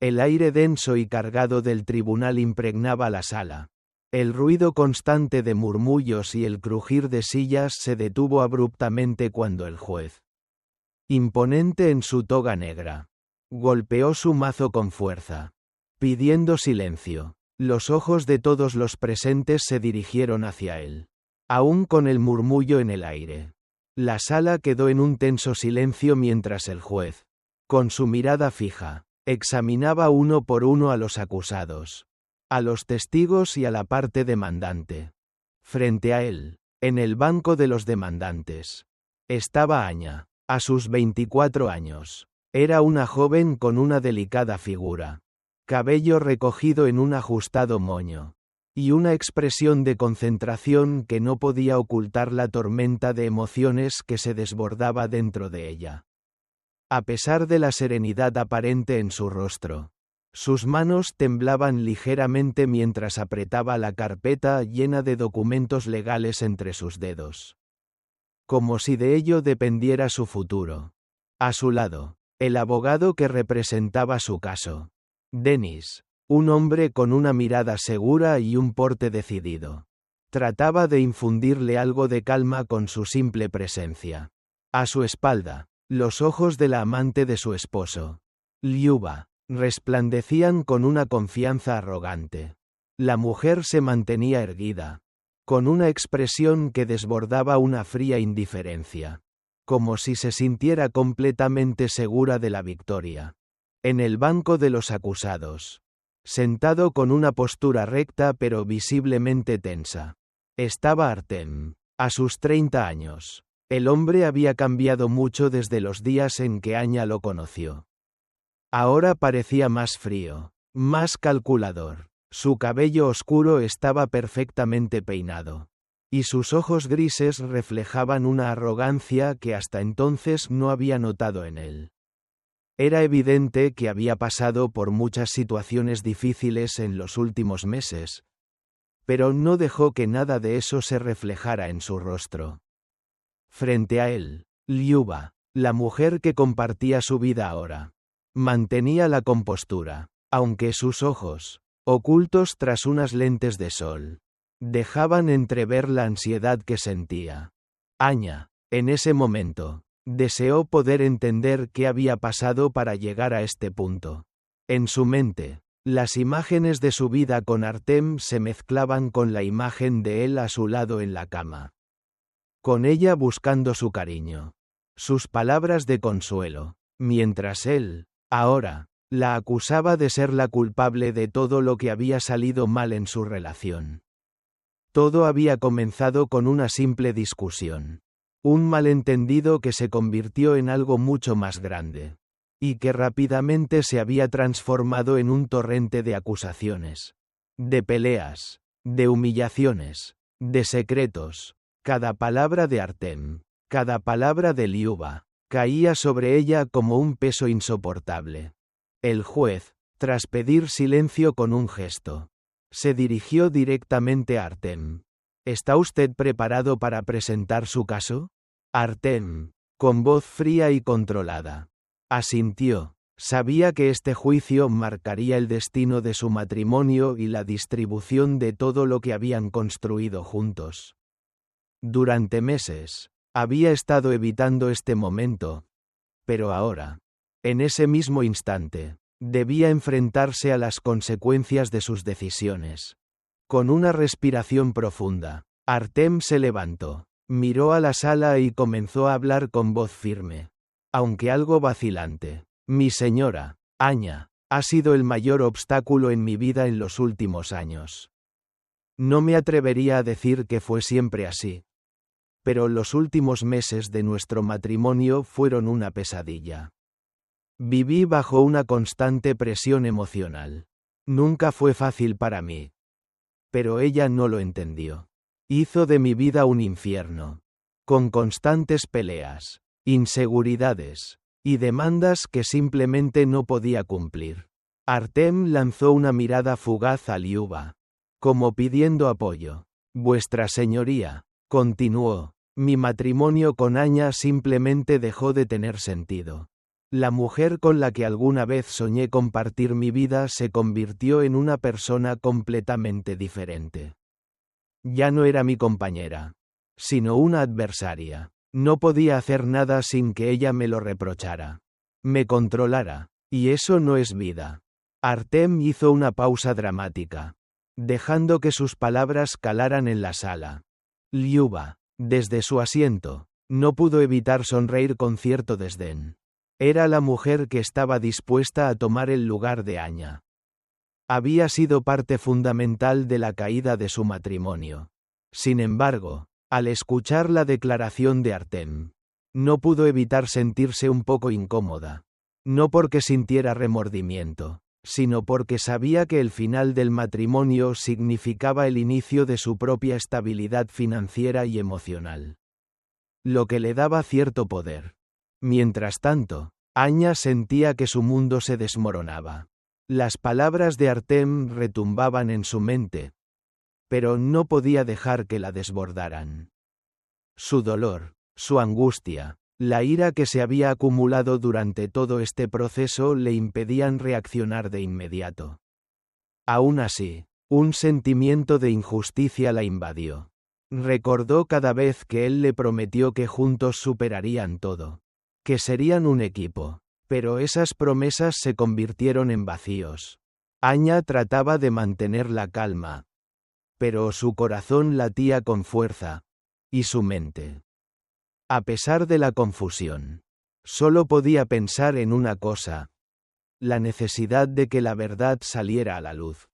El aire denso y cargado del tribunal impregnaba la sala. El ruido constante de murmullos y el crujir de sillas se detuvo abruptamente cuando el juez, imponente en su toga negra, golpeó su mazo con fuerza, pidiendo silencio. Los ojos de todos los presentes se dirigieron hacia él, aún con el murmullo en el aire. La sala quedó en un tenso silencio mientras el juez, con su mirada fija, examinaba uno por uno a los acusados, a los testigos y a la parte demandante. Frente a él, en el banco de los demandantes, estaba Anya, a sus 24 años. Era una joven con una delicada figura, cabello recogido en un ajustado moño, y una expresión de concentración que no podía ocultar la tormenta de emociones que se desbordaba dentro de ella. A pesar de la serenidad aparente en su rostro, sus manos temblaban ligeramente mientras apretaba la carpeta llena de documentos legales entre sus dedos, como si de ello dependiera su futuro. A su lado, el abogado que representaba su caso, Dennis, un hombre con una mirada segura y un porte decidido, trataba de infundirle algo de calma con su simple presencia. A su espalda, los ojos de la amante de su esposo, Liuba, resplandecían con una confianza arrogante. La mujer se mantenía erguida, con una expresión que desbordaba una fría indiferencia, como si se sintiera completamente segura de la victoria. En el banco de los acusados, sentado con una postura recta pero visiblemente tensa, estaba Artem. A sus 30 años, el hombre había cambiado mucho desde los días en que Anya lo conoció. Ahora parecía más frío, más calculador. Su cabello oscuro estaba perfectamente peinado, y sus ojos grises reflejaban una arrogancia que hasta entonces no había notado en él. Era evidente que había pasado por muchas situaciones difíciles en los últimos meses, pero no dejó que nada de eso se reflejara en su rostro. Frente a él, Liuba, la mujer que compartía su vida ahora, mantenía la compostura, aunque sus ojos, ocultos tras unas lentes de sol, dejaban entrever la ansiedad que sentía. Anya, en ese momento, deseó poder entender qué había pasado para llegar a este punto. En su mente, las imágenes de su vida con Artem se mezclaban con la imagen de él a su lado en la cama, con ella buscando su cariño, sus palabras de consuelo, mientras él, ahora, la acusaba de ser la culpable de todo lo que había salido mal en su relación. Todo había comenzado con una simple discusión, un malentendido que se convirtió en algo mucho más grande, y que rápidamente se había transformado en un torrente de acusaciones, de peleas, de humillaciones, de secretos. Cada palabra de Artem, cada palabra de Liuba, caía sobre ella como un peso insoportable. El juez, tras pedir silencio con un gesto, se dirigió directamente a Artem. ¿Está usted preparado para presentar su caso? Artem, con voz fría y controlada, asintió. Sabía que este juicio marcaría el destino de su matrimonio y la distribución de todo lo que habían construido juntos. Durante meses, había estado evitando este momento, pero ahora, en ese mismo instante, debía enfrentarse a las consecuencias de sus decisiones. Con una respiración profunda, Artem se levantó, miró a la sala y comenzó a hablar con voz firme, aunque algo vacilante. Mi señora, Anya, ha sido el mayor obstáculo en mi vida en los últimos años. No me atrevería a decir que fue siempre así, pero los últimos meses de nuestro matrimonio fueron una pesadilla. Viví bajo una constante presión emocional. Nunca fue fácil para mí. Pero ella no lo entendió. Hizo de mi vida un infierno, con constantes peleas, inseguridades, y demandas que simplemente no podía cumplir. Artem lanzó una mirada fugaz a Liuba, como pidiendo apoyo. Vuestra señoría, continuó, mi matrimonio con Anya simplemente dejó de tener sentido. La mujer con la que alguna vez soñé compartir mi vida se convirtió en una persona completamente diferente. Ya no era mi compañera, sino una adversaria. No podía hacer nada sin que ella me lo reprochara. Me controlara. Y eso no es vida. Artem hizo una pausa dramática, dejando que sus palabras calaran en la sala. Liuba, desde su asiento, no pudo evitar sonreír con cierto desdén. Era la mujer que estaba dispuesta a tomar el lugar de Anya. Había sido parte fundamental de la caída de su matrimonio. Sin embargo, al escuchar la declaración de Artem, no pudo evitar sentirse un poco incómoda. No porque sintiera remordimiento, sino porque sabía que el final del matrimonio significaba el inicio de su propia estabilidad financiera y emocional. Lo que le daba cierto poder. Mientras tanto, Anya sentía que su mundo se desmoronaba. Las palabras de Artem retumbaban en su mente, pero no podía dejar que la desbordaran. Su dolor, su angustia, la ira que se había acumulado durante todo este proceso le impedían reaccionar de inmediato. Aún así, un sentimiento de injusticia la invadió. Recordó cada vez que él le prometió que juntos superarían todo, que serían un equipo, pero esas promesas se convirtieron en vacíos. Anya trataba de mantener la calma, pero su corazón latía con fuerza, y su mente. A pesar de la confusión, solo podía pensar en una cosa: la necesidad de que la verdad saliera a la luz.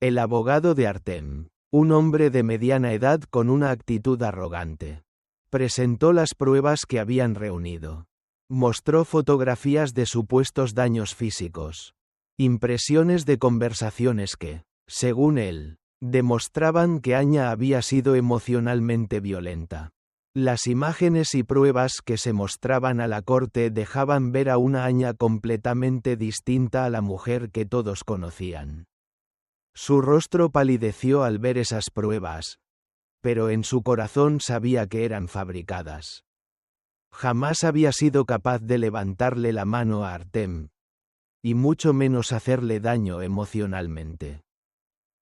El abogado de Artem, un hombre de mediana edad con una actitud arrogante, presentó las pruebas que habían reunido. Mostró fotografías de supuestos daños físicos, impresiones de conversaciones que, según él, demostraban que Anya había sido emocionalmente violenta. Las imágenes y pruebas que se mostraban a la corte dejaban ver a una Anya completamente distinta a la mujer que todos conocían. Su rostro palideció al ver esas pruebas, pero en su corazón sabía que eran fabricadas. Jamás había sido capaz de levantarle la mano a Artem, y mucho menos hacerle daño emocionalmente.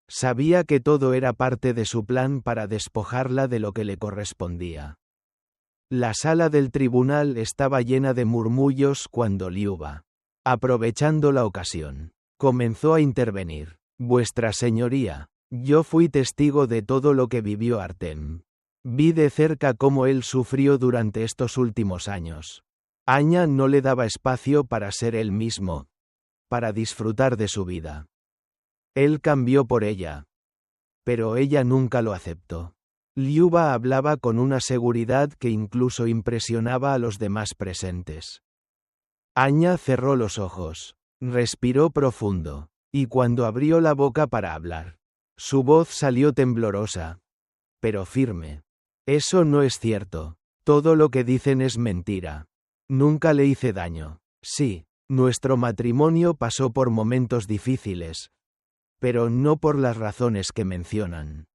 Sabía que todo era parte de su plan para despojarla de lo que le correspondía. La sala del tribunal estaba llena de murmullos cuando Liuba, aprovechando la ocasión, comenzó a intervenir. Vuestra Señoría, yo fui testigo de todo lo que vivió Artem. Vi de cerca cómo él sufrió durante estos últimos años. Anya no le daba espacio para ser él mismo, para disfrutar de su vida. Él cambió por ella, pero ella nunca lo aceptó. Liuba hablaba con una seguridad que incluso impresionaba a los demás presentes. Anya cerró los ojos, respiró profundo, y cuando abrió la boca para hablar, su voz salió temblorosa, pero firme. Eso no es cierto. Todo lo que dicen es mentira. Nunca le hice daño. Sí, nuestro matrimonio pasó por momentos difíciles, pero no por las razones que mencionan.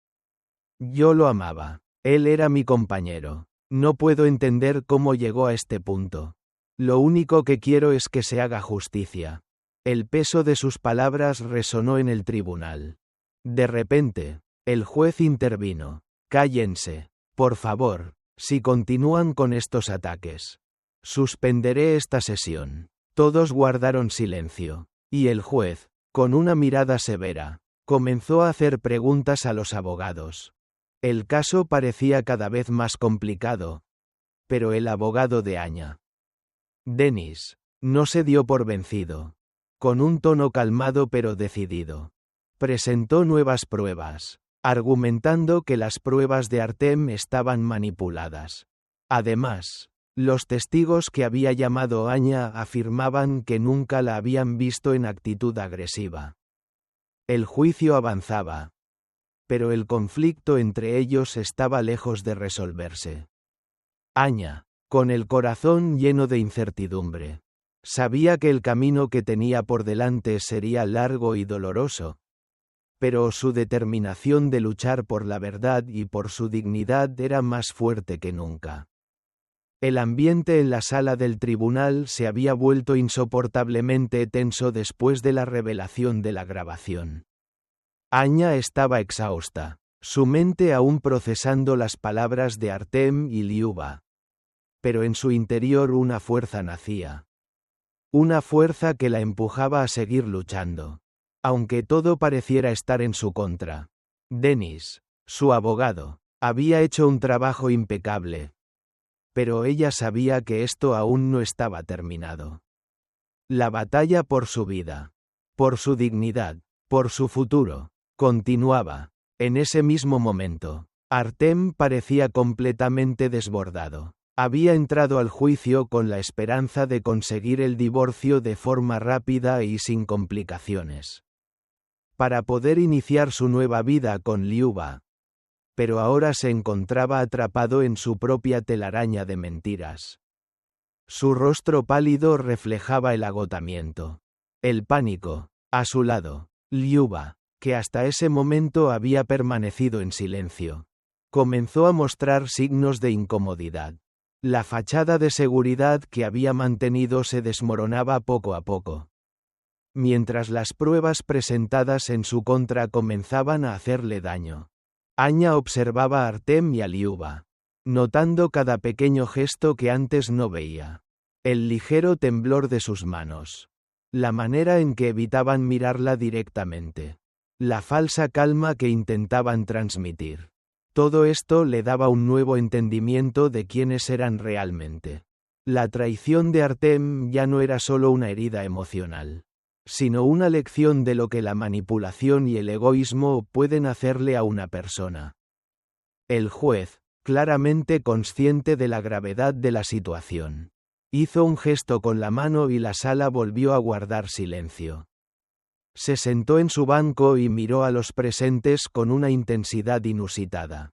Yo lo amaba. Él era mi compañero. No puedo entender cómo llegó a este punto. Lo único que quiero es que se haga justicia. El peso de sus palabras resonó en el tribunal. De repente, el juez intervino. Cállense, por favor, si continúan con estos ataques. Suspenderé esta sesión. Todos guardaron silencio, y el juez, con una mirada severa, comenzó a hacer preguntas a los abogados. El caso parecía cada vez más complicado, pero el abogado de Anya, Denis, no se dio por vencido. Con un tono calmado pero decidido, presentó nuevas pruebas, argumentando que las pruebas de Artem estaban manipuladas. Además, los testigos que había llamado Anya afirmaban que nunca la habían visto en actitud agresiva. El juicio avanzaba, pero el conflicto entre ellos estaba lejos de resolverse. Anya, con el corazón lleno de incertidumbre, sabía que el camino que tenía por delante sería largo y doloroso, pero su determinación de luchar por la verdad y por su dignidad era más fuerte que nunca. El ambiente en la sala del tribunal se había vuelto insoportablemente tenso después de la revelación de la grabación. Anya estaba exhausta, su mente aún procesando las palabras de Artem y Liuba. Pero en su interior una fuerza nacía. Una fuerza que la empujaba a seguir luchando. Aunque todo pareciera estar en su contra. Denis, su abogado, había hecho un trabajo impecable. Pero ella sabía que esto aún no estaba terminado. La batalla por su vida, por su dignidad, por su futuro, continuaba. En ese mismo momento, Artem parecía completamente desbordado. Había entrado al juicio con la esperanza de conseguir el divorcio de forma rápida y sin complicaciones. Para poder iniciar su nueva vida con Liuba. Pero ahora se encontraba atrapado en su propia telaraña de mentiras. Su rostro pálido reflejaba el agotamiento. El pánico. A su lado, Liuba, que hasta ese momento había permanecido en silencio, comenzó a mostrar signos de incomodidad. La fachada de seguridad que había mantenido se desmoronaba poco a poco. Mientras las pruebas presentadas en su contra comenzaban a hacerle daño. Anya observaba a Artem y a Liuba, notando cada pequeño gesto que antes no veía. El ligero temblor de sus manos. La manera en que evitaban mirarla directamente. La falsa calma que intentaban transmitir. Todo esto le daba un nuevo entendimiento de quiénes eran realmente. La traición de Artem ya no era solo una herida emocional, sino una lección de lo que la manipulación y el egoísmo pueden hacerle a una persona. El juez, claramente consciente de la gravedad de la situación, hizo un gesto con la mano y la sala volvió a guardar silencio. Se sentó en su banco y miró a los presentes con una intensidad inusitada.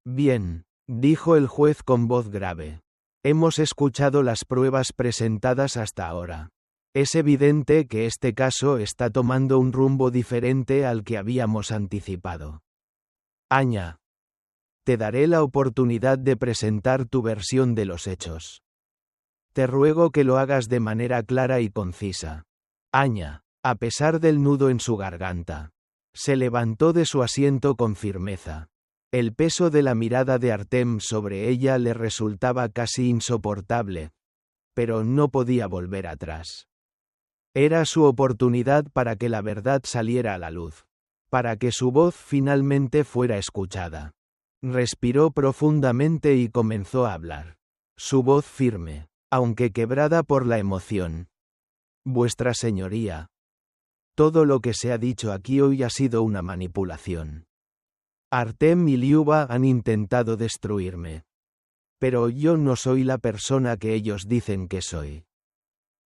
Bien, dijo el juez con voz grave. Hemos escuchado las pruebas presentadas hasta ahora. Es evidente que este caso está tomando un rumbo diferente al que habíamos anticipado. Anya. Te daré la oportunidad de presentar tu versión de los hechos. Te ruego que lo hagas de manera clara y concisa. Anya, a pesar del nudo en su garganta, se levantó de su asiento con firmeza. El peso de la mirada de Artem sobre ella le resultaba casi insoportable, pero no podía volver atrás. Era su oportunidad para que la verdad saliera a la luz, para que su voz finalmente fuera escuchada. Respiró profundamente y comenzó a hablar. Su voz firme, aunque quebrada por la emoción. Vuestra Señoría. Todo lo que se ha dicho aquí hoy ha sido una manipulación. Artem y Liuba han intentado destruirme. Pero yo no soy la persona que ellos dicen que soy.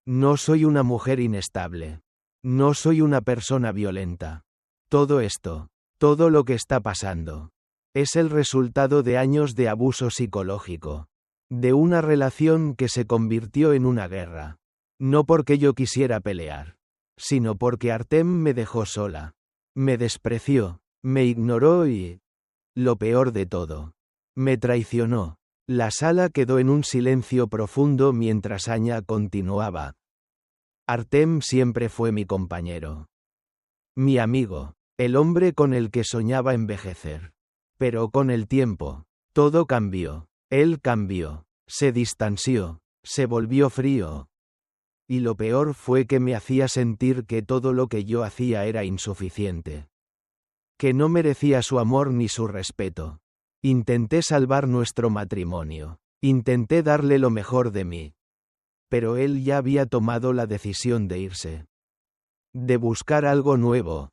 No soy una mujer inestable. No soy una persona violenta. Todo esto, todo lo que está pasando, es el resultado de años de abuso psicológico. De una relación que se convirtió en una guerra. No porque yo quisiera pelear, sino porque Artem me dejó sola. Me despreció, me ignoró y... lo peor de todo. Me traicionó. La sala quedó en un silencio profundo mientras Anya continuaba. Artem siempre fue mi compañero. Mi amigo, el hombre con el que soñaba envejecer. Pero con el tiempo, todo cambió. Él cambió, se distanció, se volvió frío. Y lo peor fue que me hacía sentir que todo lo que yo hacía era insuficiente. Que no merecía su amor ni su respeto. Intenté salvar nuestro matrimonio. Intenté darle lo mejor de mí. Pero él ya había tomado la decisión de irse. De buscar algo nuevo.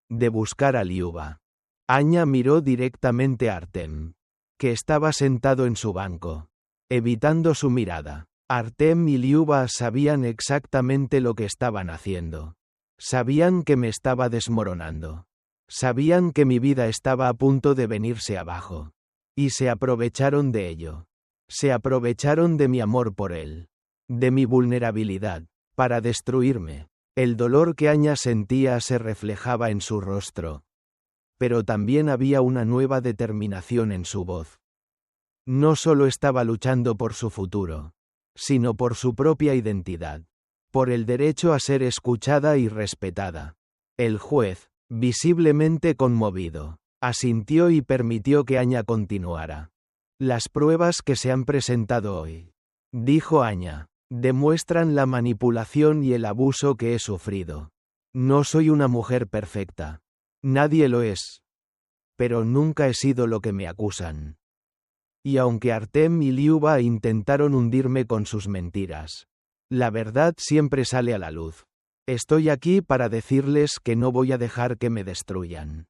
De buscar a Liuba. Anya miró directamente a Artem, que estaba sentado en su banco, evitando su mirada. Artem y Liuba sabían exactamente lo que estaban haciendo. Sabían que me estaba desmoronando. Sabían que mi vida estaba a punto de venirse abajo. Y se aprovecharon de ello. Se aprovecharon de mi amor por él. De mi vulnerabilidad. Para destruirme. El dolor que Anya sentía se reflejaba en su rostro. Pero también había una nueva determinación en su voz. No solo estaba luchando por su futuro, sino por su propia identidad, por el derecho a ser escuchada y respetada. El juez, visiblemente conmovido, asintió y permitió que Anya continuara. Las pruebas que se han presentado hoy, dijo Anya, demuestran la manipulación y el abuso que he sufrido. No soy una mujer perfecta. Nadie lo es. Pero nunca he sido lo que me acusan. Y aunque Artem y Liuba intentaron hundirme con sus mentiras, la verdad siempre sale a la luz. Estoy aquí para decirles que no voy a dejar que me destruyan.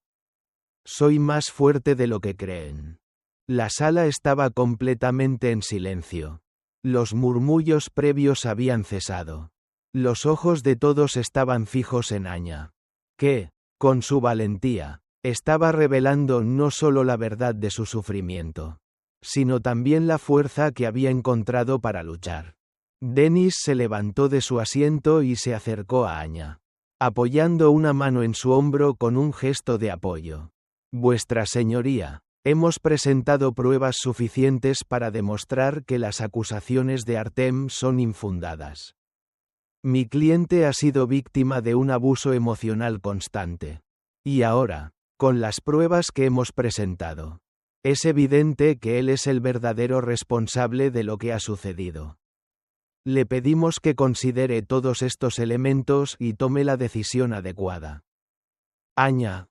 Soy más fuerte de lo que creen. La sala estaba completamente en silencio. Los murmullos previos habían cesado. Los ojos de todos estaban fijos en Anya, que, con su valentía, estaba revelando no solo la verdad de su sufrimiento, sino también la fuerza que había encontrado para luchar. Denis se levantó de su asiento y se acercó a Anya, apoyando una mano en su hombro con un gesto de apoyo. Vuestra Señoría, hemos presentado pruebas suficientes para demostrar que las acusaciones de Artem son infundadas. Mi cliente ha sido víctima de un abuso emocional constante. Y ahora, con las pruebas que hemos presentado, es evidente que él es el verdadero responsable de lo que ha sucedido. Le pedimos que considere todos estos elementos y tome la decisión adecuada. Anya,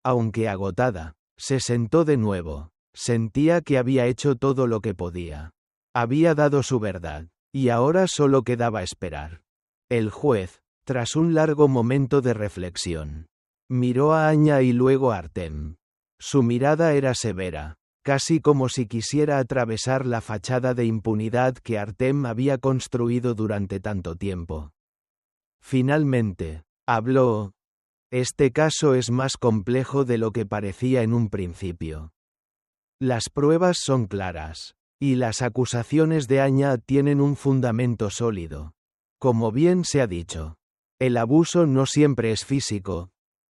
aunque agotada, se sentó de nuevo. Sentía que había hecho todo lo que podía. Había dado su verdad, y ahora solo quedaba esperar. El juez, tras un largo momento de reflexión, miró a Anya y luego a Artem. Su mirada era severa, casi como si quisiera atravesar la fachada de impunidad que Artem había construido durante tanto tiempo. Finalmente, habló. Este caso es más complejo de lo que parecía en un principio. Las pruebas son claras, y las acusaciones de Anya tienen un fundamento sólido. Como bien se ha dicho, el abuso no siempre es físico,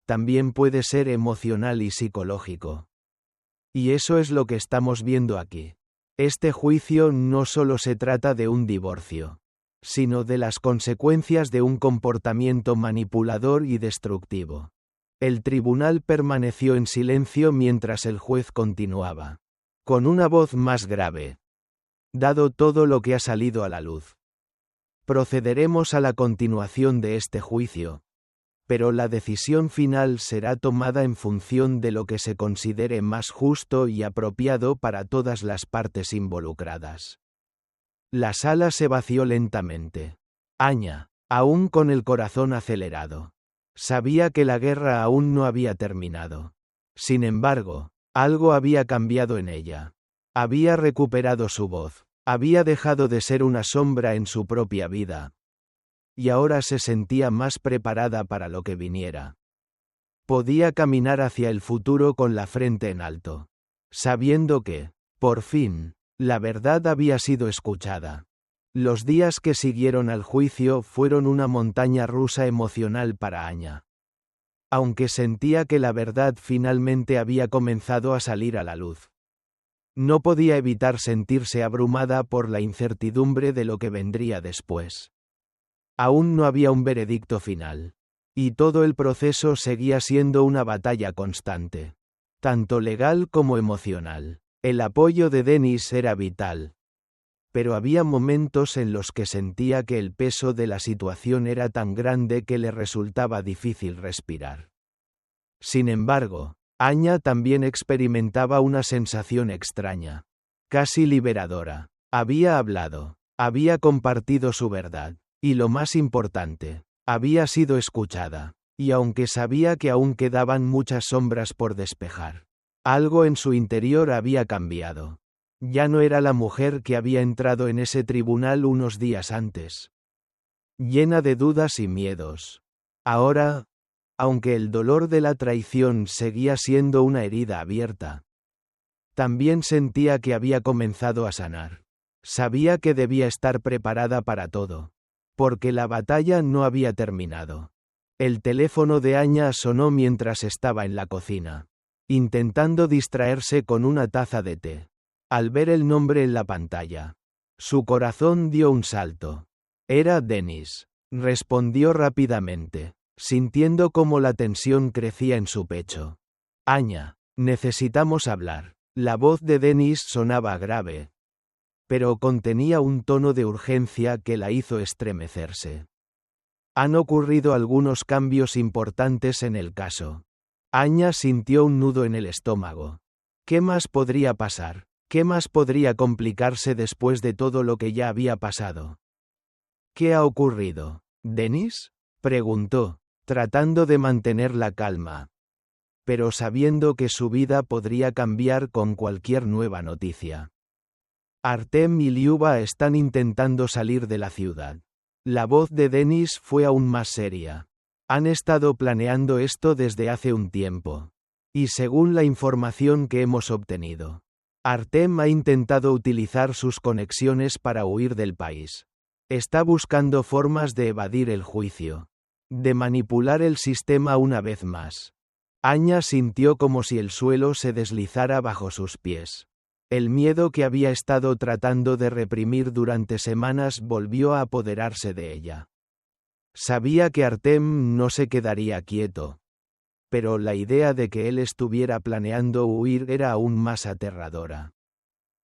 también puede ser emocional y psicológico. Y eso es lo que estamos viendo aquí. Este juicio no solo se trata de un divorcio, sino de las consecuencias de un comportamiento manipulador y destructivo. El tribunal permaneció en silencio mientras el juez continuaba, con una voz más grave. Dado todo lo que ha salido a la luz, procederemos a la continuación de este juicio, pero la decisión final será tomada en función de lo que se considere más justo y apropiado para todas las partes involucradas. La sala se vació lentamente. Anya, aún con el corazón acelerado, sabía que la guerra aún no había terminado. Sin embargo, algo había cambiado en ella. Había recuperado su voz, había dejado de ser una sombra en su propia vida. Y ahora se sentía más preparada para lo que viniera. Podía caminar hacia el futuro con la frente en alto, sabiendo que, por fin, la verdad había sido escuchada. Los días que siguieron al juicio fueron una montaña rusa emocional para Anya. Aunque sentía que la verdad finalmente había comenzado a salir a la luz, no podía evitar sentirse abrumada por la incertidumbre de lo que vendría después. Aún no había un veredicto final, y todo el proceso seguía siendo una batalla constante, tanto legal como emocional. El apoyo de Denis era vital. Pero había momentos en los que sentía que el peso de la situación era tan grande que le resultaba difícil respirar. Sin embargo, Anya también experimentaba una sensación extraña, casi liberadora. Había hablado, había compartido su verdad, y lo más importante, había sido escuchada, y aunque sabía que aún quedaban muchas sombras por despejar, algo en su interior había cambiado. Ya no era la mujer que había entrado en ese tribunal unos días antes, llena de dudas y miedos. Ahora, aunque el dolor de la traición seguía siendo una herida abierta, también sentía que había comenzado a sanar. Sabía que debía estar preparada para todo, porque la batalla no había terminado. El teléfono de Anya sonó mientras estaba en la cocina, intentando distraerse con una taza de té. al ver el nombre en la pantalla. Su corazón dio un salto. Era Dennis. Respondió rápidamente, sintiendo cómo la tensión crecía en su pecho. Anya, necesitamos hablar. La voz de Dennis sonaba grave, pero contenía un tono de urgencia que la hizo estremecerse. Han ocurrido algunos cambios importantes en el caso. Anya sintió un nudo en el estómago. ¿Qué más podría pasar? ¿Qué más podría complicarse después de todo lo que ya había pasado? ¿Qué ha ocurrido? ¿Dennis? Preguntó, tratando de mantener la calma, pero sabiendo que su vida podría cambiar con cualquier nueva noticia. Artem y Liuba están intentando salir de la ciudad. La voz de Dennis fue aún más seria. Han estado planeando esto desde hace un tiempo. Y según la información que hemos obtenido, Artem ha intentado utilizar sus conexiones para huir del país. Está buscando formas de evadir el juicio, de manipular el sistema una vez más. Anya sintió como si el suelo se deslizara bajo sus pies. El miedo que había estado tratando de reprimir durante semanas volvió a apoderarse de ella. Sabía que Artem no se quedaría quieto, pero la idea de que él estuviera planeando huir era aún más aterradora.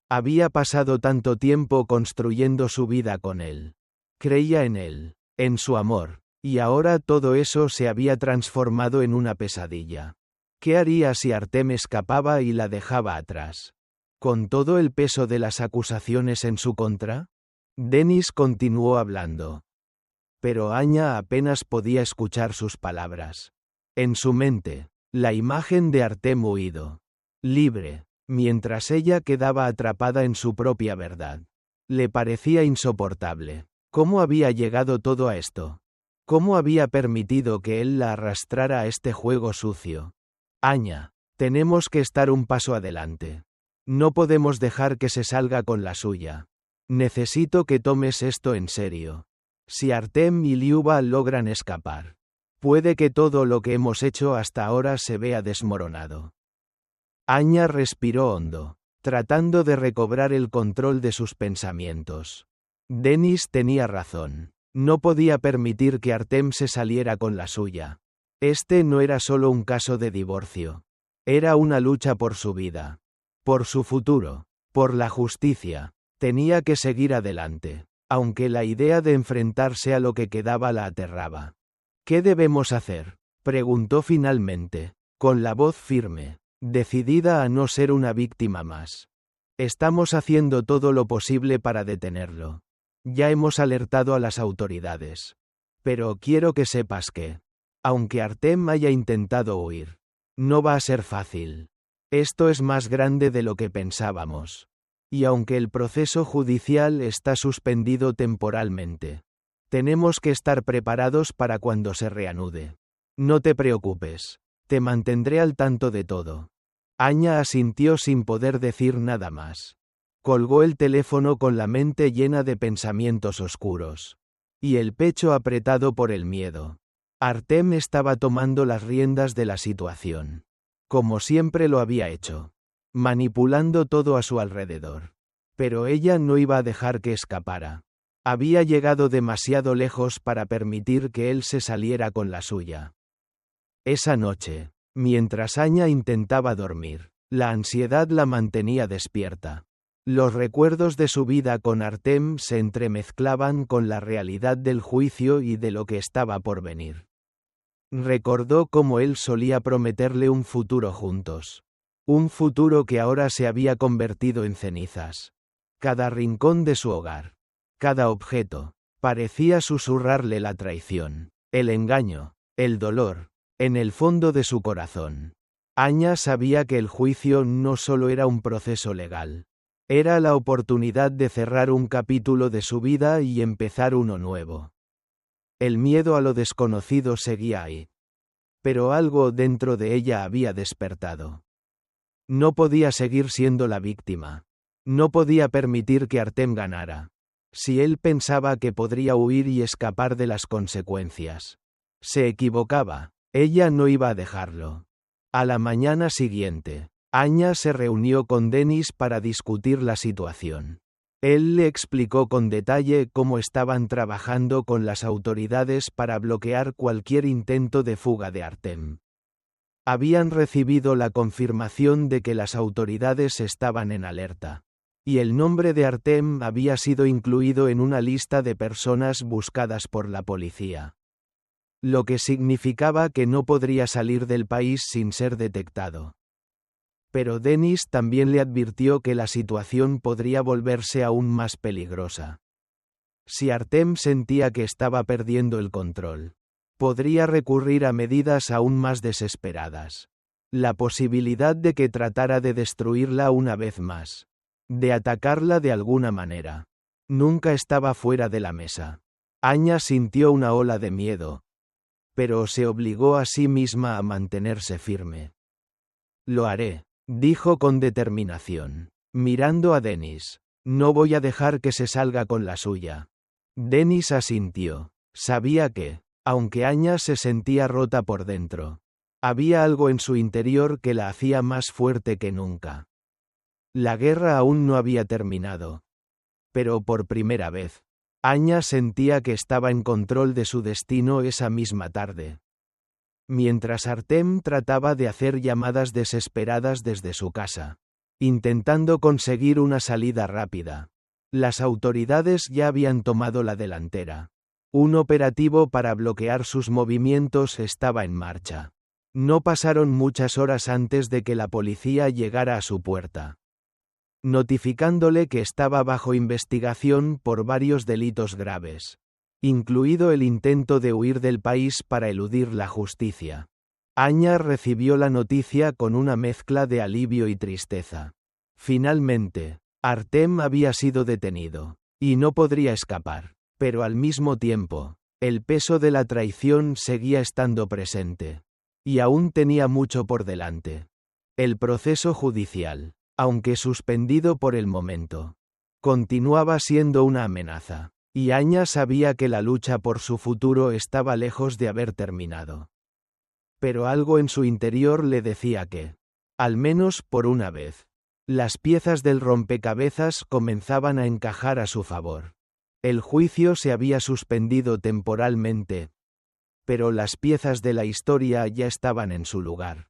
Había pasado tanto tiempo construyendo su vida con él. Creía en él, en su amor, y ahora todo eso se había transformado en una pesadilla. ¿Qué haría si Artem escapaba y la dejaba atrás? ¿Con todo el peso de las acusaciones en su contra? Dennis continuó hablando. Pero Anya apenas podía escuchar sus palabras. En su mente, la imagen de Artem huido, libre, mientras ella quedaba atrapada en su propia verdad. Le parecía insoportable. ¿Cómo había llegado todo a esto? ¿Cómo había permitido que él la arrastrara a este juego sucio? Anya, tenemos que estar un paso adelante. No podemos dejar que se salga con la suya. Necesito que tomes esto en serio. Si Artem y Liuba logran escapar, puede que todo lo que hemos hecho hasta ahora se vea desmoronado. Anya respiró hondo, tratando de recobrar el control de sus pensamientos. Dennis tenía razón. No podía permitir que Artem se saliera con la suya. Este no era solo un caso de divorcio. Era una lucha por su vida, por su futuro, por la justicia. Tenía que seguir adelante, aunque la idea de enfrentarse a lo que quedaba la aterraba. ¿Qué debemos hacer?, preguntó finalmente, con la voz firme, decidida a no ser una víctima más. Estamos haciendo todo lo posible para detenerlo. Ya hemos alertado a las autoridades. Pero quiero que sepas que, aunque Artem haya intentado huir, no va a ser fácil. Esto es más grande de lo que pensábamos. Y aunque el proceso judicial está suspendido temporalmente, tenemos que estar preparados para cuando se reanude. No te preocupes. Te mantendré al tanto de todo. Anya asintió sin poder decir nada más. Colgó el teléfono con la mente llena de pensamientos oscuros, y el pecho apretado por el miedo. Artem estaba tomando las riendas de la situación, como siempre lo había hecho, manipulando todo a su alrededor. Pero ella no iba a dejar que escapara. Había llegado demasiado lejos para permitir que él se saliera con la suya. Esa noche, mientras Anya intentaba dormir, la ansiedad la mantenía despierta. Los recuerdos de su vida con Artem se entremezclaban con la realidad del juicio y de lo que estaba por venir. Recordó cómo él solía prometerle un futuro juntos. Un futuro que ahora se había convertido en cenizas. Cada rincón de su hogar, cada objeto, parecía susurrarle la traición, el engaño, el dolor, en el fondo de su corazón. Anya sabía que el juicio no solo era un proceso legal. Era la oportunidad de cerrar un capítulo de su vida y empezar uno nuevo. El miedo a lo desconocido seguía ahí. Pero algo dentro de ella había despertado. No podía seguir siendo la víctima. No podía permitir que Artem ganara. Si él pensaba que podría huir y escapar de las consecuencias, se equivocaba. Ella no iba a dejarlo. A la mañana siguiente, Anya se reunió con Dennis para discutir la situación. Él le explicó con detalle cómo estaban trabajando con las autoridades para bloquear cualquier intento de fuga de Artem. Habían recibido la confirmación de que las autoridades estaban en alerta. Y el nombre de Artem había sido incluido en una lista de personas buscadas por la policía. Lo que significaba que no podría salir del país sin ser detectado. Pero Dennis también le advirtió que la situación podría volverse aún más peligrosa. Si Artem sentía que estaba perdiendo el control, podría recurrir a medidas aún más desesperadas. La posibilidad de que tratara de destruirla una vez más, de atacarla de alguna manera, nunca estaba fuera de la mesa. Anya sintió una ola de miedo, pero se obligó a sí misma a mantenerse firme. Lo haré, dijo con determinación, mirando a Dennis. No voy a dejar que se salga con la suya. Dennis asintió. Sabía que, aunque Anya se sentía rota por dentro, había algo en su interior que la hacía más fuerte que nunca. La guerra aún no había terminado. Pero por primera vez, Anya sentía que estaba en control de su destino esa misma tarde. Mientras Artem trataba de hacer llamadas desesperadas desde su casa, intentando conseguir una salida rápida, las autoridades ya habían tomado la delantera. Un operativo para bloquear sus movimientos estaba en marcha. No pasaron muchas horas antes de que la policía llegara a su puerta, notificándole que estaba bajo investigación por varios delitos graves, incluido el intento de huir del país para eludir la justicia. Anya recibió la noticia con una mezcla de alivio y tristeza. Finalmente, Artem había sido detenido, y no podría escapar. Pero al mismo tiempo, el peso de la traición seguía estando presente. Y aún tenía mucho por delante. El proceso judicial, aunque suspendido por el momento, continuaba siendo una amenaza. Y Anya sabía que la lucha por su futuro estaba lejos de haber terminado. Pero algo en su interior le decía que, al menos por una vez, las piezas del rompecabezas comenzaban a encajar a su favor. El juicio se había suspendido temporalmente, pero las piezas de la historia ya estaban en su lugar.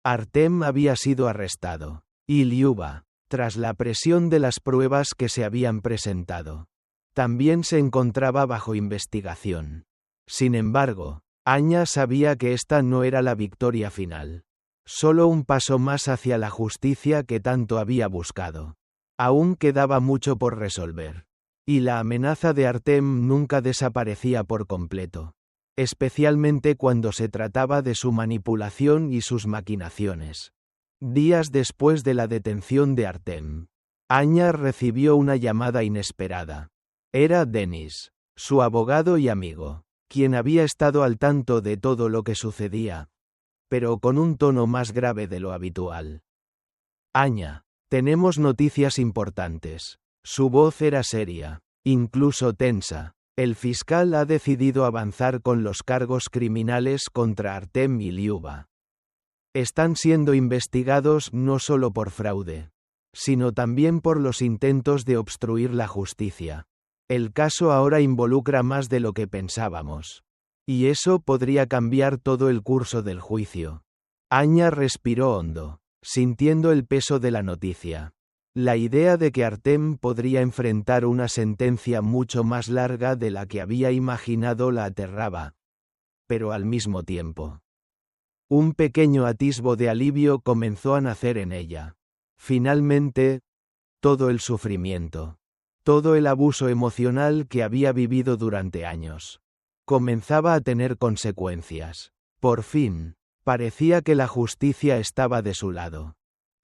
Artem había sido arrestado, y Lyuba, tras la presión de las pruebas que se habían presentado, también se encontraba bajo investigación. Sin embargo, Anya sabía que esta no era la victoria final. Solo un paso más hacia la justicia que tanto había buscado. Aún quedaba mucho por resolver. Y la amenaza de Artem nunca desaparecía por completo. Especialmente cuando se trataba de su manipulación y sus maquinaciones. Días después de la detención de Artem, Anya recibió una llamada inesperada. Era Dennis, su abogado y amigo, quien había estado al tanto de todo lo que sucedía, pero con un tono más grave de lo habitual. Anya, tenemos noticias importantes. Su voz era seria, incluso tensa. El fiscal ha decidido avanzar con los cargos criminales contra Artem y Lyuba. Están siendo investigados no solo por fraude, sino también por los intentos de obstruir la justicia. El caso ahora involucra más de lo que pensábamos. Y eso podría cambiar todo el curso del juicio. Anya respiró hondo, sintiendo el peso de la noticia. La idea de que Artem podría enfrentar una sentencia mucho más larga de la que había imaginado la aterraba. Pero al mismo tiempo, un pequeño atisbo de alivio comenzó a nacer en ella. Finalmente, todo el sufrimiento, todo el abuso emocional que había vivido durante años, comenzaba a tener consecuencias. Por fin, parecía que la justicia estaba de su lado.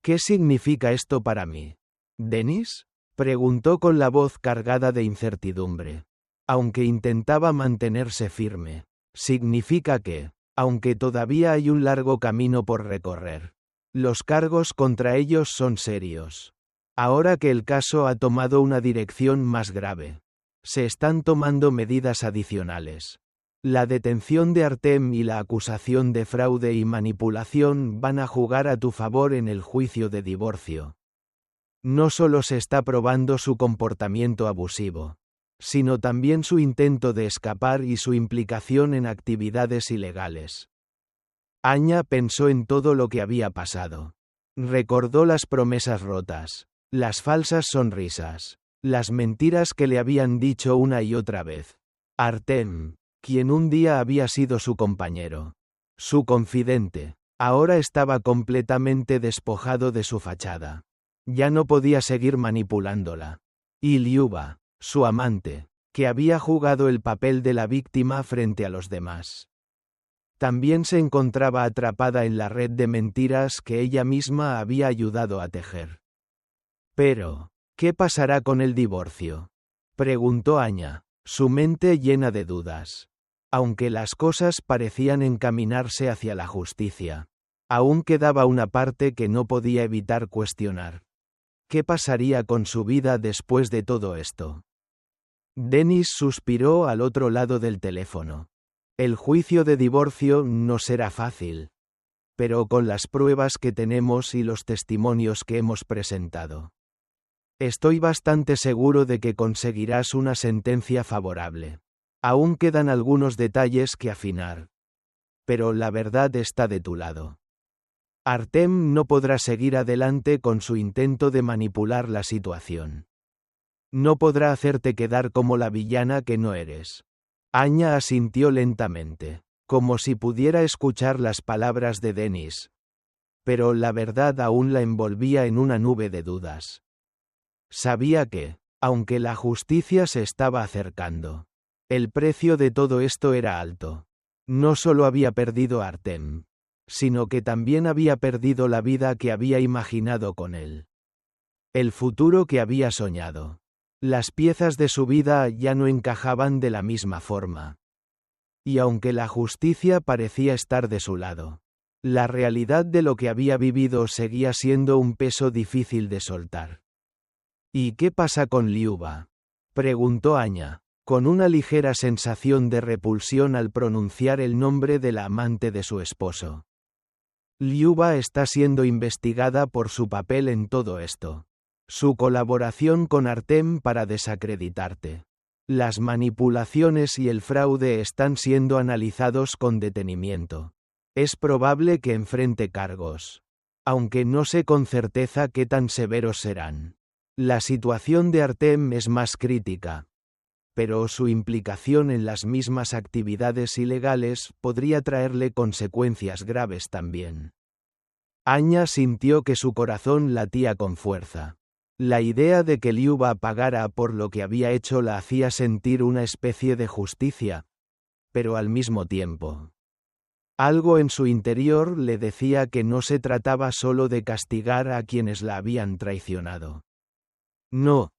¿Qué significa esto para mí? ¿Dennis? Preguntó con la voz cargada de incertidumbre. Aunque intentaba mantenerse firme. Significa que, aunque todavía hay un largo camino por recorrer, los cargos contra ellos son serios. Ahora que el caso ha tomado una dirección más grave, se están tomando medidas adicionales. La detención de Artem y la acusación de fraude y manipulación van a jugar a tu favor en el juicio de divorcio. No solo se está probando su comportamiento abusivo, sino también su intento de escapar y su implicación en actividades ilegales. Anya pensó en todo lo que había pasado. Recordó las promesas rotas, las falsas sonrisas, las mentiras que le habían dicho una y otra vez. Artem, quien un día había sido su compañero, su confidente, ahora estaba completamente despojado de su fachada. Ya no podía seguir manipulándola. Y Liuba, su amante, que había jugado el papel de la víctima frente a los demás, también se encontraba atrapada en la red de mentiras que ella misma había ayudado a tejer. Pero, ¿qué pasará con el divorcio?, preguntó Anya, su mente llena de dudas. Aunque las cosas parecían encaminarse hacia la justicia, aún quedaba una parte que no podía evitar cuestionar. ¿Qué pasaría con su vida después de todo esto? Dennis suspiró al otro lado del teléfono. El juicio de divorcio no será fácil. Pero con las pruebas que tenemos y los testimonios que hemos presentado, estoy bastante seguro de que conseguirás una sentencia favorable. Aún quedan algunos detalles que afinar. Pero la verdad está de tu lado. Artem no podrá seguir adelante con su intento de manipular la situación. No podrá hacerte quedar como la villana que no eres. Anya asintió lentamente, como si pudiera escuchar las palabras de Dennis. Pero la verdad aún la envolvía en una nube de dudas. Sabía que, aunque la justicia se estaba acercando, el precio de todo esto era alto. No solo había perdido a Artem, sino que también había perdido la vida que había imaginado con él. El futuro que había soñado. Las piezas de su vida ya no encajaban de la misma forma. Y aunque la justicia parecía estar de su lado, la realidad de lo que había vivido seguía siendo un peso difícil de soltar. ¿Y qué pasa con Liuba?, preguntó Anya, con una ligera sensación de repulsión al pronunciar el nombre de la amante de su esposo. Liuba está siendo investigada por su papel en todo esto. Su colaboración con Artem para desacreditarte. Las manipulaciones y el fraude están siendo analizados con detenimiento. Es probable que enfrente cargos, aunque no sé con certeza qué tan severos serán. La situación de Artem es más crítica, pero su implicación en las mismas actividades ilegales podría traerle consecuencias graves también. Anya sintió que su corazón latía con fuerza. La idea de que Liuba pagara por lo que había hecho la hacía sentir una especie de justicia, pero al mismo tiempo, algo en su interior le decía que no se trataba solo de castigar a quienes la habían traicionado. No.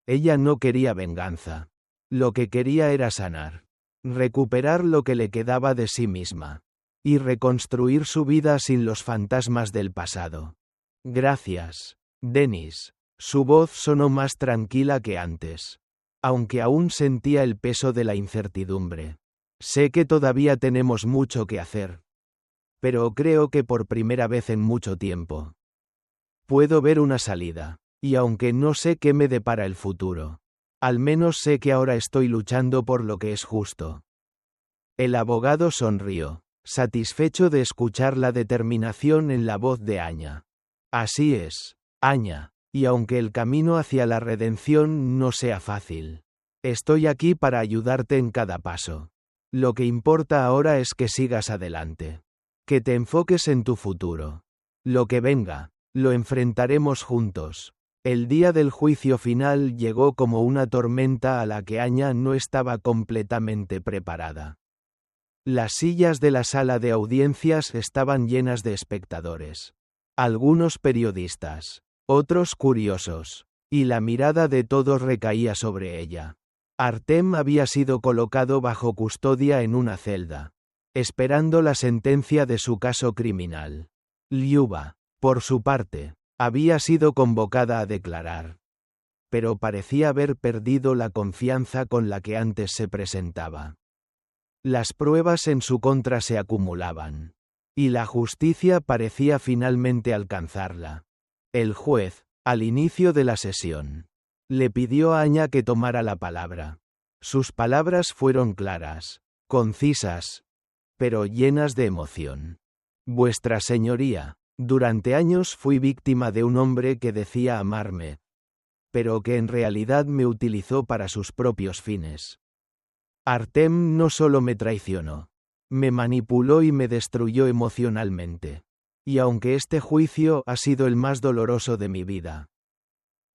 Ella no quería venganza. Lo que quería era sanar, recuperar lo que le quedaba de sí misma, y reconstruir su vida sin los fantasmas del pasado. Gracias, Dennis. Su voz sonó más tranquila que antes, aunque aún sentía el peso de la incertidumbre. Sé que todavía tenemos mucho que hacer, pero creo que por primera vez en mucho tiempo puedo ver una salida, y aunque no sé qué me depara el futuro, al menos sé que ahora estoy luchando por lo que es justo. El abogado sonrió, satisfecho de escuchar la determinación en la voz de Anya. Así es, Anya. Y aunque el camino hacia la redención no sea fácil, estoy aquí para ayudarte en cada paso. Lo que importa ahora es que sigas adelante. Que te enfoques en tu futuro. Lo que venga, lo enfrentaremos juntos. El día del juicio final llegó como una tormenta a la que Anya no estaba completamente preparada. Las sillas de la sala de audiencias estaban llenas de espectadores. Algunos periodistas, otros curiosos, y la mirada de todos recaía sobre ella. Artem había sido colocado bajo custodia en una celda, esperando la sentencia de su caso criminal. Liuba, por su parte, había sido convocada a declarar, pero parecía haber perdido la confianza con la que antes se presentaba. Las pruebas en su contra se acumulaban. Y la justicia parecía finalmente alcanzarla. El juez, al inicio de la sesión, le pidió a Anya que tomara la palabra. Sus palabras fueron claras, concisas, pero llenas de emoción. Vuestra Señoría, durante años fui víctima de un hombre que decía amarme, pero que en realidad me utilizó para sus propios fines. Artem no solo me traicionó, me manipuló y me destruyó emocionalmente. Y aunque este juicio ha sido el más doloroso de mi vida,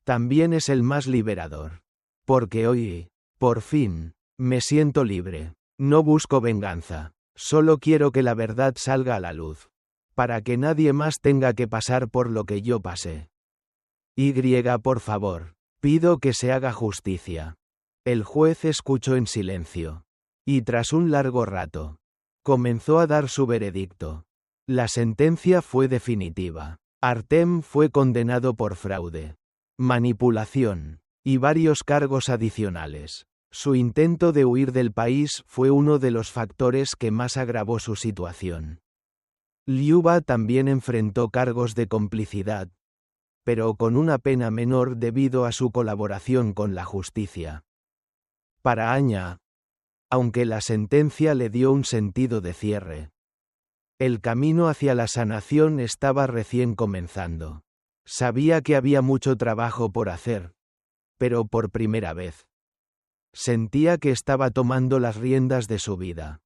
también es el más liberador. Porque hoy, por fin, me siento libre. No busco venganza. Solo quiero que la verdad salga a la luz. Para que nadie más tenga que pasar por lo que yo pasé. Por favor, pido que se haga justicia. El juez escuchó en silencio. Y tras un largo rato, comenzó a dar su veredicto. La sentencia fue definitiva. Artem fue condenado por fraude, manipulación, y varios cargos adicionales. Su intento de huir del país fue uno de los factores que más agravó su situación. Lyuba también enfrentó cargos de complicidad, pero con una pena menor debido a su colaboración con la justicia. Para Anya, aunque la sentencia le dio un sentido de cierre, el camino hacia la sanación estaba recién comenzando. Sabía que había mucho trabajo por hacer, pero por primera vez, sentía que estaba tomando las riendas de su vida.